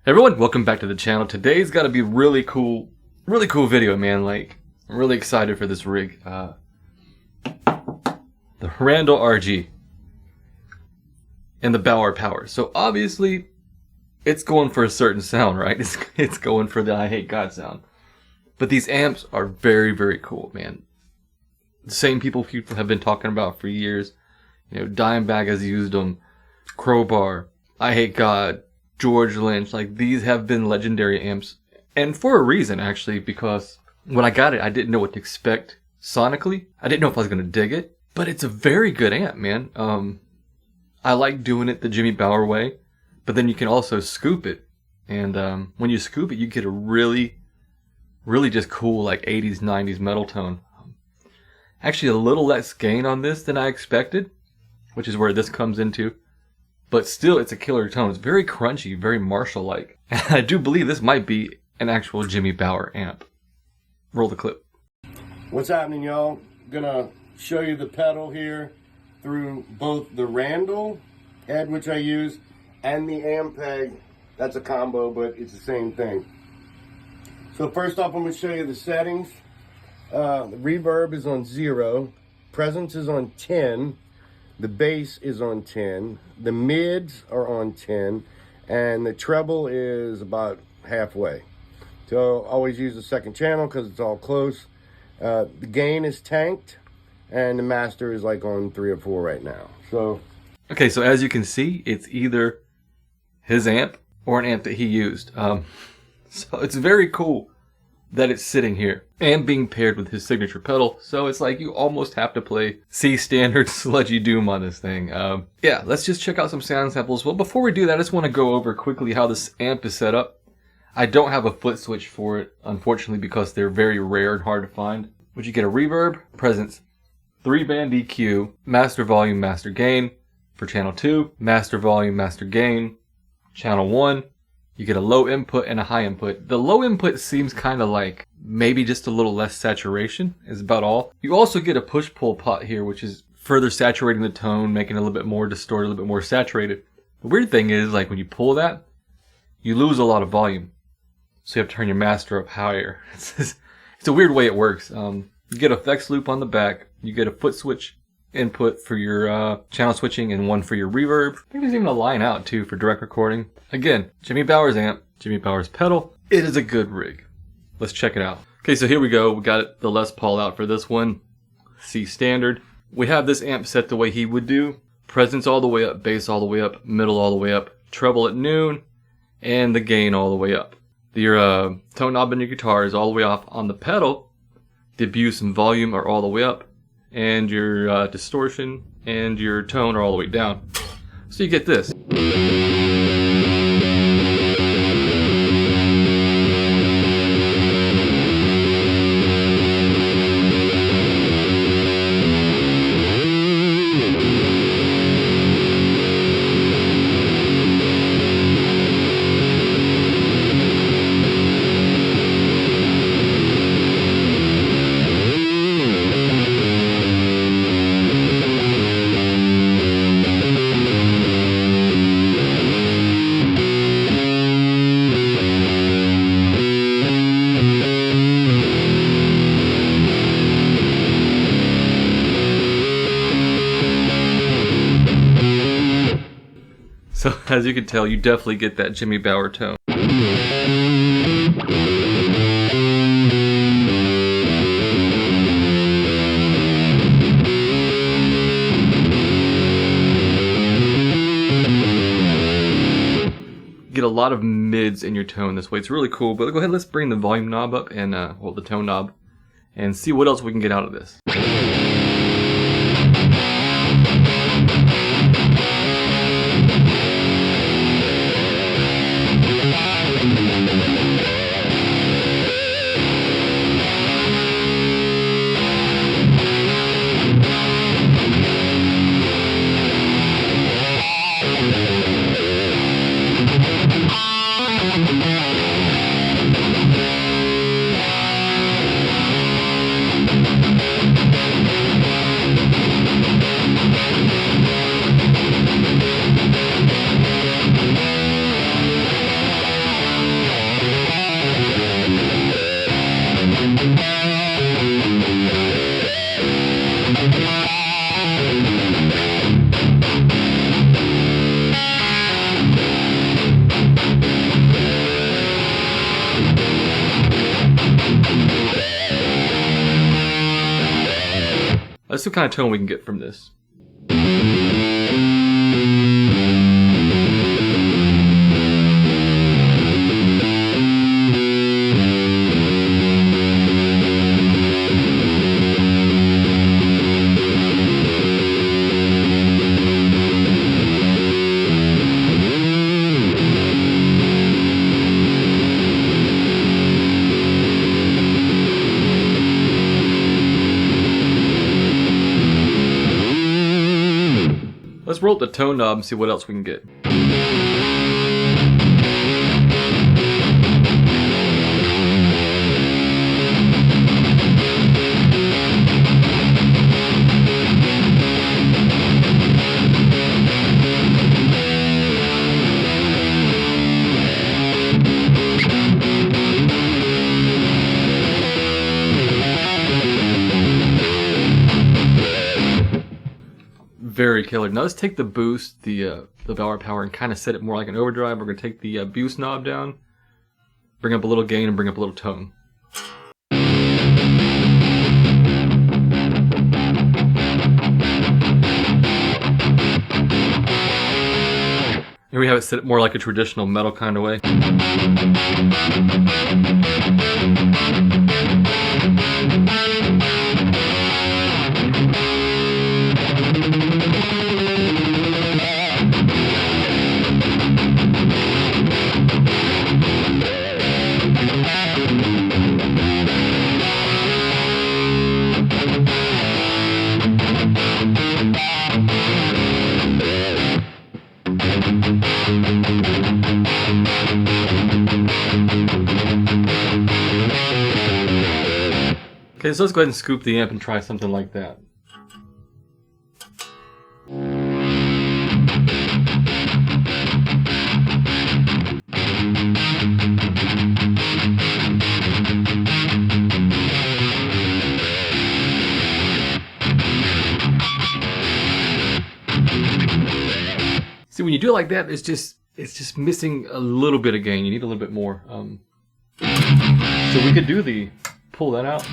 Everyone, welcome back to the channel. Today's got to be really cool video, man. Like, I'm really excited for this rig. The Randall RG and the Bauer Power. So obviously, it's going for a certain sound, right? It's going for the I Hate God sound. But these amps are very, very cool, man. The same people have been talking about for years. You know, Dimebag has used them. Crowbar, I Hate God, George Lynch, like these have been legendary amps, and for a reason actually, because when I got it I didn't know what to expect sonically. I didn't know if I was going to dig it, but it's a very good amp, man. I like doing it the Jimmy Bauer way, but then you can also scoop it, and when you scoop it you get a really just cool like 80s 90s metal tone. Actually a little less gain on this than I expected, which is where this comes into. But still, it's a killer tone. It's very crunchy, very Marshall-like. And I do believe this might be an actual Jimmy Bauer amp. Roll the clip. What's happening, y'all? Gonna show you the pedal here through both the Randall head, which I use, and the Ampeg. That's a combo, but it's the same thing. So first off, I'm gonna show you the settings. The reverb is on 0. Presence is on 10. The bass is on 10, the mids are on 10, and the treble is about halfway. So always use the second channel because it's all close. The gain is tanked, and the master is like on 3 or 4 right now. So okay, so as you can see, it's either his amp or an amp that he used. So it's very cool that it's sitting here and being paired with his signature pedal. So it's like you almost have to play C standard sludgy doom on this thing. Yeah, let's just check out some sound samples. Well, before we do that, I just want to go over quickly how this amp is set up. I don't have a foot switch for it, unfortunately, because they're very rare and hard to find. But you get a reverb, presence, 3-band EQ, master volume, master gain for channel 2, master volume, master gain, channel 1. You get a low input and a high input. The low input seems kind of like maybe just a little less saturation is about all. You also get a push-pull pot here, which is further saturating the tone, making it a little bit more distorted, a little bit more saturated. The weird thing is, like when you pull that, you lose a lot of volume. So you have to turn your master up higher. It's a weird way it works. You get a effects loop on the back. You get a foot switch input for your channel switching and one for your reverb. I think there's even a line out too for direct recording. Again, Jimmy Bauer's amp, Jimmy Bauer's pedal. It is a good rig. Let's check it out. Okay, so here we go. We got the Les Paul out for this one. C standard. We have this amp set the way he would do. Presence all the way up, bass all the way up, middle all the way up, treble at noon, and the gain all the way up. Your tone knob and your guitar is all the way off. On the pedal, the abuse and volume are all the way up, and your distortion and your tone are all the way down. So you get this. So as you can tell, you definitely get that Jimmy Bauer tone. Get a lot of mids in your tone this way. It's really cool. But go ahead, let's bring the volume knob up and hold the tone knob and see what else we can get out of this. Let's see what kind of tone we can get from this. Let's roll up the tone knob and see what else we can get. Very killer. Now let's take the boost, the valve power, and kind of set it more like an overdrive. We're going to take the boost knob down, bring up a little gain, and bring up a little tone. Here we have it set more like a traditional metal kind of way. Okay, so let's go ahead and scoop the amp and try something like that. See, when you do it like that, it's just missing a little bit of gain. You need a little bit more. So we could do pull that out.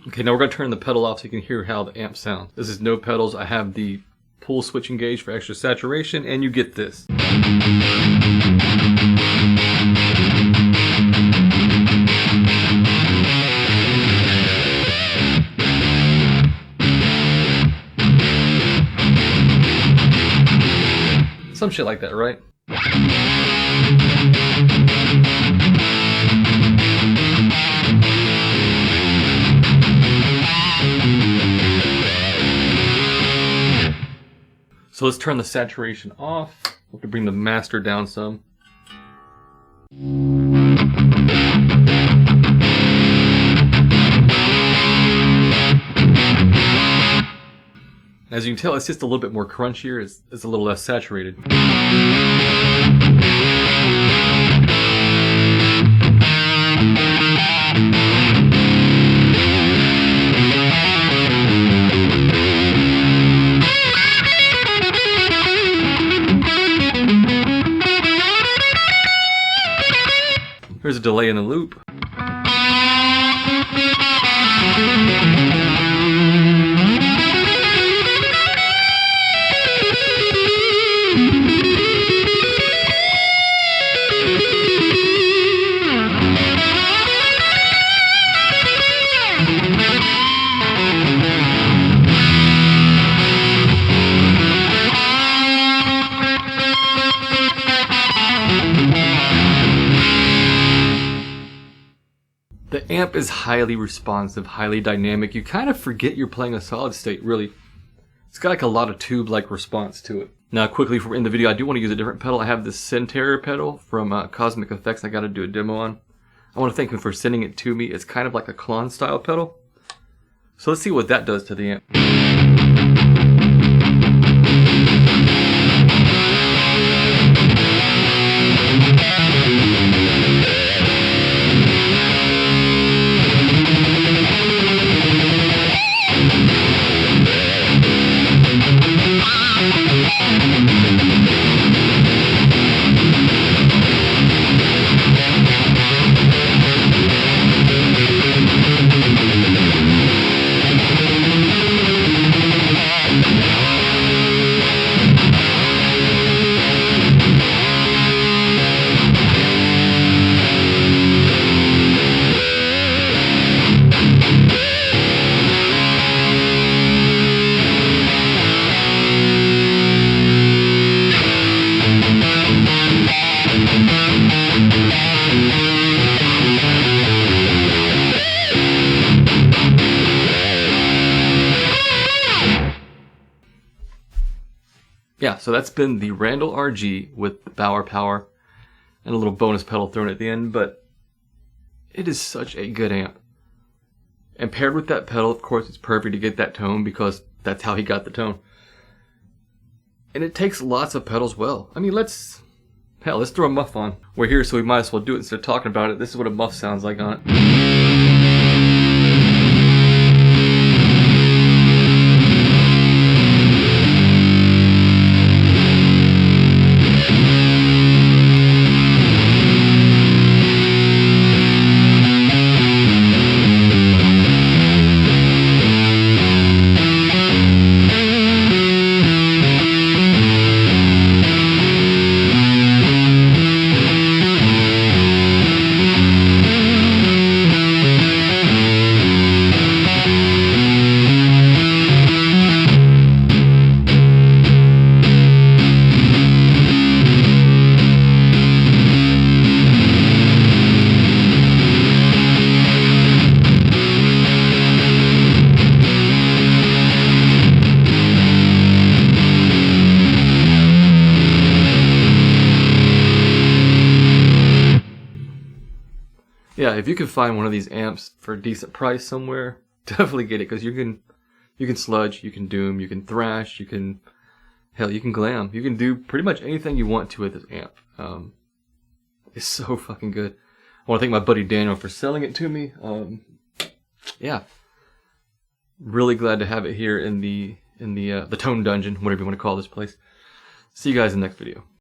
Okay, now we're going to turn the pedal off so you can hear how the amp sounds. This is no pedals. I have the pull switch engaged for extra saturation, and you get this. Some shit like that, right? So let's turn the saturation off. We have to bring the master down some. As you can tell, it's just a little bit more crunchier. It's a little less saturated. Here's a delay in the loop. The amp is highly responsive, highly dynamic. You kind of forget you're playing a solid state, really. It's got like a lot of tube-like response to it. Now, quickly, for in the video, I do want to use a different pedal. I have this Centaur pedal from Cosmic Effects I got to do a demo on. I want to thank him for sending it to me. It's kind of like a Klon-style pedal. So let's see what that does to the amp. so that's been the Randall RG with the Bauer power and a little bonus pedal thrown at the end, but it is such a good amp. And paired with that pedal, of course, it's perfect to get that tone because that's how he got the tone. And it takes lots of pedals well. I mean, let's throw a muff on. We're here, so we might as well do it instead of talking about it. This is what a muff sounds like on it. Yeah, if you can find one of these amps for a decent price somewhere, definitely get it, because you can sludge, you can doom, you can thrash, you can glam, you can do pretty much anything you want to with this amp. It's so fucking good. I want to thank my buddy Daniel for selling it to me. Yeah, really glad to have it here in the tone dungeon, whatever you want to call this place. See you guys in the next video.